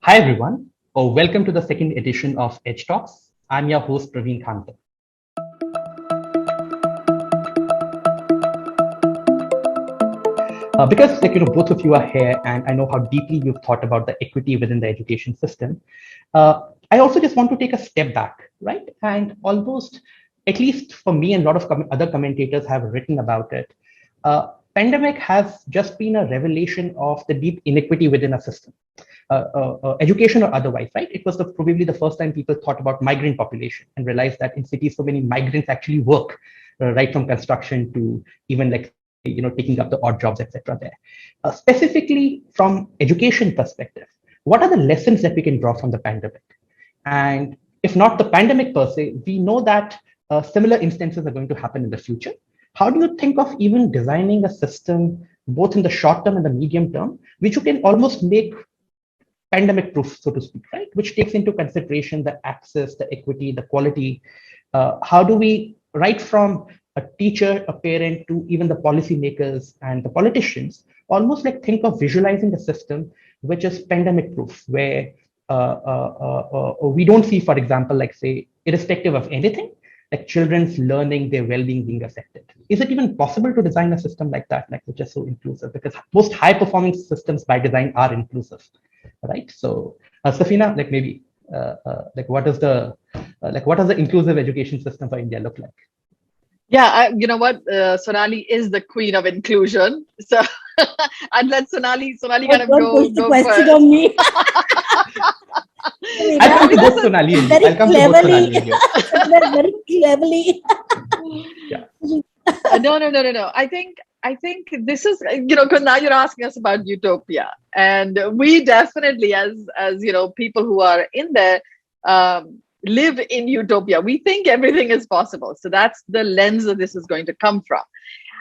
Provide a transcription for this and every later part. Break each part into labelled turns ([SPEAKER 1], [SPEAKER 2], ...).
[SPEAKER 1] Hi everyone, welcome to the second edition of Edge Talks. I'm your host Praveen Khantar. Because both of you are here and I know how deeply you've thought about the equity within the education system, I also just want to take a step back, right? And almost, at least for me and a lot of other commentators have written about it, pandemic has just been a revelation of the deep inequity within a system. Education or otherwise, right? It was probably the first time people thought about migrant population and realized that in cities, so many migrants actually work, right from construction to even taking up the odd jobs, etc. There, specifically from education perspective, what are the lessons that we can draw from the pandemic? And if not the pandemic per se, we know that similar instances are going to happen in the future. How do you think of even designing a system, both in the short term and the medium term, which you can almost make pandemic proof, so to speak, right? Which takes into consideration the access, the equity, the quality. How do we, right from a teacher, a parent, to even the policymakers and the politicians, almost like think of visualizing a system which is pandemic proof, where we don't see, for example, like say, irrespective of anything, like children's learning, their well-being being affected. Is it even possible to design a system like that, like which is so inclusive? Because most high-performing systems by design are inclusive, right? So, Safina, like maybe, like what is the what does the inclusive education system for India look like?
[SPEAKER 2] Yeah, you know what? Sonali is the queen of inclusion. So I'd let Sonali kind of
[SPEAKER 3] Don't push the
[SPEAKER 2] go
[SPEAKER 3] question
[SPEAKER 2] first.
[SPEAKER 3] on me.
[SPEAKER 1] I'll come to both Sonali and you.
[SPEAKER 3] Very
[SPEAKER 1] I'll come to both Sonali and you.
[SPEAKER 3] very cleverly.
[SPEAKER 1] Yeah.
[SPEAKER 2] No. I think this is, because now you're asking us about utopia, and we definitely, as people who are in there, live in utopia. We think everything is possible. So that's the lens that this is going to come from.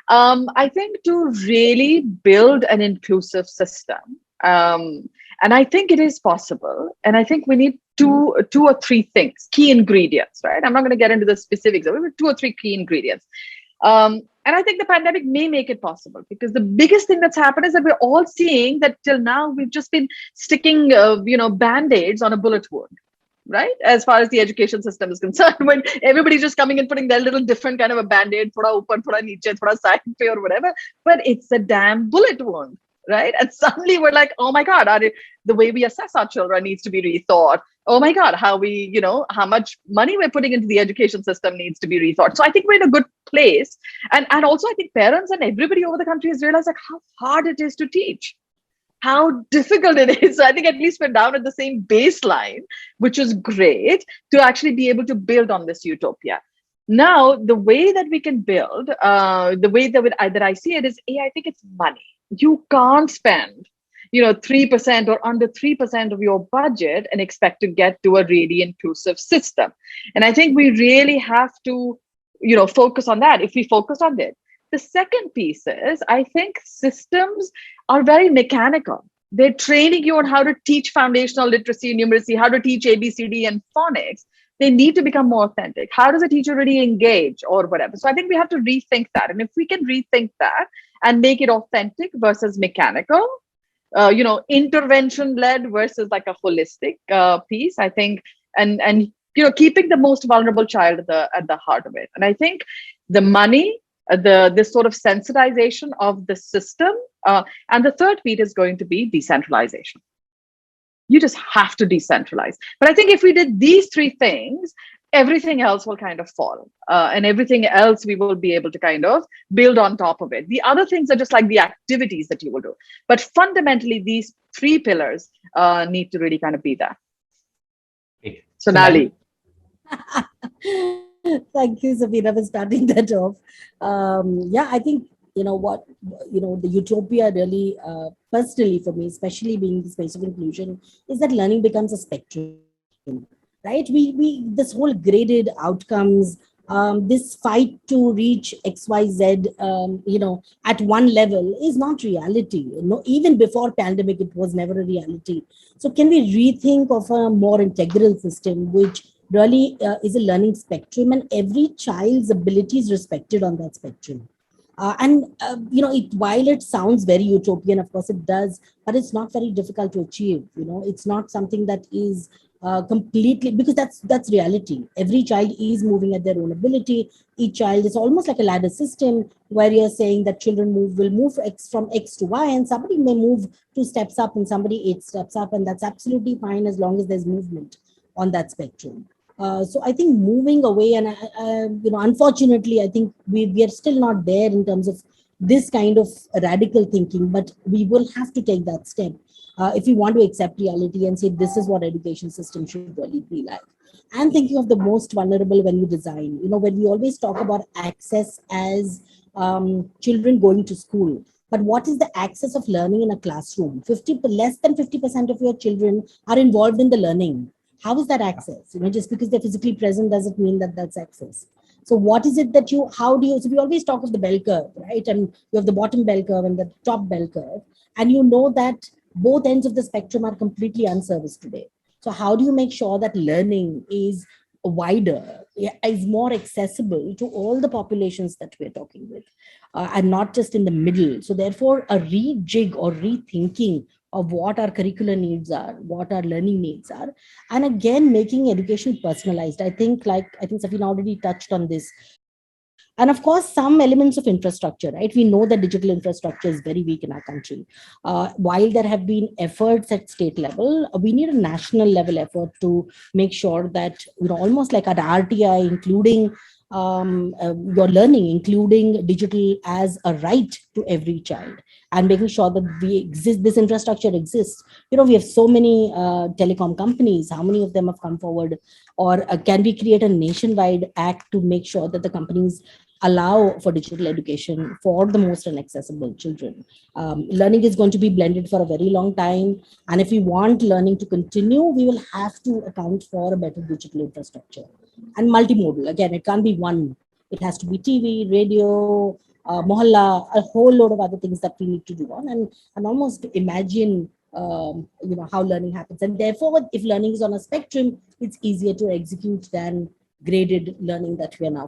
[SPEAKER 2] I think to really build an inclusive system, and I think it is possible. And I think we need two or three things, key ingredients, right? I'm not going to get into the specifics. We have two or three key ingredients. And I think the pandemic may make it possible, because the biggest thing that's happened is that we're all seeing that till now we've just been sticking, band-aids on a bullet wound, right? As far as the education system is concerned, when everybody's just coming and putting their little different kind of a band-aid, thoda upar, thoda niche, thoda side pe or whatever, but it's a damn bullet wound, right? And suddenly we're like, oh my God, the way we assess our children needs to be rethought. Oh my God, how much money we're putting into the education system needs to be rethought. So I think we're in a good place. And also I think parents and everybody over the country has realized like how hard it is to teach, how difficult it is. So I think at least we're down at the same baseline, which is great to actually be able to build on this utopia. Now, the way that we can build, the way that I see it is, I think it's money. You can't spend 3% or under 3% of your budget and expect to get to a really inclusive system. And I think we really have to, focus on that. If we focus on it, the second piece is, I think systems are very mechanical. They're training you on how to teach foundational literacy and numeracy, how to teach ABCD and phonics. They need to become more authentic. How does a teacher really engage or whatever? So I think we have to rethink that. And if we can rethink that and make it authentic versus mechanical, intervention led versus like a holistic piece, I think, and keeping the most vulnerable child at the heart of it. And I think the money, this sort of sensitization of the system, and the third piece is going to be decentralization. You just have to decentralize. But I think if we did these three things, everything else will kind of fall, and everything else we will be able to kind of build on top of it. The other things are just like the activities that you will do. But fundamentally, these three pillars need to really kind of be there.
[SPEAKER 1] Okay.
[SPEAKER 2] Sonali.
[SPEAKER 3] Thank you, Safina, for starting that off. I think, the utopia really, personally for me, especially being the space of inclusion, is that learning becomes a spectrum, right? We this whole graded outcomes, this fight to reach XYZ, at one level is not reality. Even before pandemic, it was never a reality. So can we rethink of a more integral system, which really is a learning spectrum, and every child's ability is respected on that spectrum? While it sounds very utopian, of course it does, but it's not very difficult to achieve. It's not something that is completely, because that's reality. Every child is moving at their own ability. Each child is almost like a ladder system, where you're saying that children will move from X to Y, and somebody may move 2 steps up and somebody 8 steps up, and that's absolutely fine as long as there's movement on that spectrum. So I think moving away, and unfortunately, I think we are still not there in terms of this kind of radical thinking, but we will have to take that step if we want to accept reality and say this is what education system should really be like. And thinking of the most vulnerable when you design, when we always talk about access as children going to school, but what is the access of learning in a classroom? Less than 50% of your children are involved in the learning. How is that access? Just because they're physically present doesn't mean that that's access. So what is it that so we always talk of the bell curve, right? And you have the bottom bell curve and the top bell curve. And you know that both ends of the spectrum are completely unserviced today. So how do you make sure that learning is wider, is more accessible to all the populations that we're talking with, and not just in the middle? So therefore, a rejig or rethinking of what our curricular needs are, what our learning needs are, and again making education personalized. I think Safina already touched on this. And of course, some elements of infrastructure, right? We know that digital infrastructure is very weak in our country. While there have been efforts at state level, we need a national level effort to make sure that, almost like at RTI, including your learning, including digital as a right to every child, and making sure that this infrastructure exists. We have so many telecom companies. How many of them have come forward? Or can we create a nationwide act to make sure that the companies allow for digital education for the most inaccessible children? Learning is going to be blended for a very long time. And if we want learning to continue, we will have to account for a better digital infrastructure. And multimodal, again, it can't be one. It has to be TV, radio, mohalla, a whole load of other things that we need to do on, and almost imagine how learning happens. And therefore, if learning is on a spectrum, it's easier to execute than graded learning that we are now